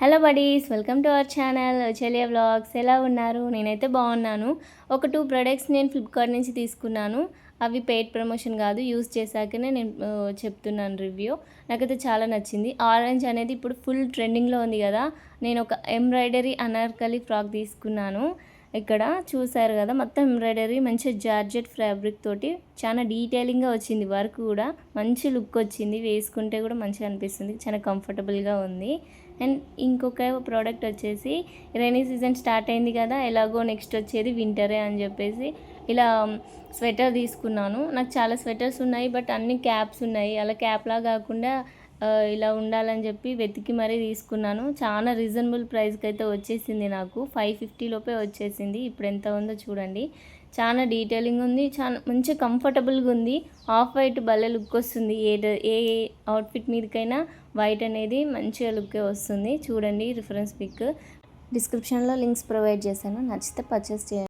Hello buddies, welcome to our channel Cheliya vlogs. ఎలా ఉన్నారు? నేనైతే బాగున్నాను. ఒక 2 ప్రొడక్ట్స్ నేను ఫ్లిప్కార్ట్ నుంచి తీసుకున్నాను. అవి పెయిడ్ ప్రమోషన్ కాదు, యూస్ చేశాకనే నేను చెప్తున్నాను రివ్యూ. నాకైతే చాలా నచ్చింది. ఆరెంజ్ అనేది ఇప్పుడు ఫుల్ ట్రెండింగ్లో ఉంది కదా. నేను ఒక ఎంబ్రాయిడరీ అనార్కలి ఫ్రాక్ తీసుకున్నాను. ఇక్కడ చూసారు కదా, మొత్తం ఎంబ్రాయిడరీ, మంచి జార్జెట్ ఫ్యాబ్రిక్ తోటి చాలా డీటెయిలింగ్గా వచ్చింది. వర్క్ కూడా మంచి లుక్ వచ్చింది. వేసుకుంటే కూడా మంచిగా అనిపిస్తుంది, చాలా కంఫర్టబుల్గా ఉంది. అండ్ ఇంకొక ప్రోడక్ట్ వచ్చేసి, రైనీ సీజన్ స్టార్ట్ అయింది కదా, ఎలాగో నెక్స్ట్ వచ్చేది వింటరే అని చెప్పేసి ఇలా స్వెటర్ తీసుకున్నాను. నాకు చాలా స్వెటర్స్ ఉన్నాయి, బట్ అన్ని క్యాప్స్ ఉన్నాయి. అలా క్యాప్లా కాకుండా ఇలా ఉండాలని చెప్పి వెతికి మరీ తీసుకున్నాను. చాలా రీజనబుల్ ప్రైస్కి అయితే వచ్చేసింది. నాకు 550 లోపే వచ్చేసింది. ఇప్పుడు ఎంత ఉందో చూడండి. చాలా డీటెయిలింగ్ ఉంది, చాలా మంచి కంఫర్టబుల్గా ఉంది. ఆఫ్ వైట్ భలే లుక్ వస్తుంది. ఏ అవుట్ఫిట్ మీదకైనా వైట్ అనేది మంచిగా లుక్కే వస్తుంది. చూడండి రిఫరెన్స్ పిక్ డిస్క్రిప్షన్లో లింక్స్ ప్రొవైడ్ చేశాను. నచ్చితే పర్చేస్ చేయండి.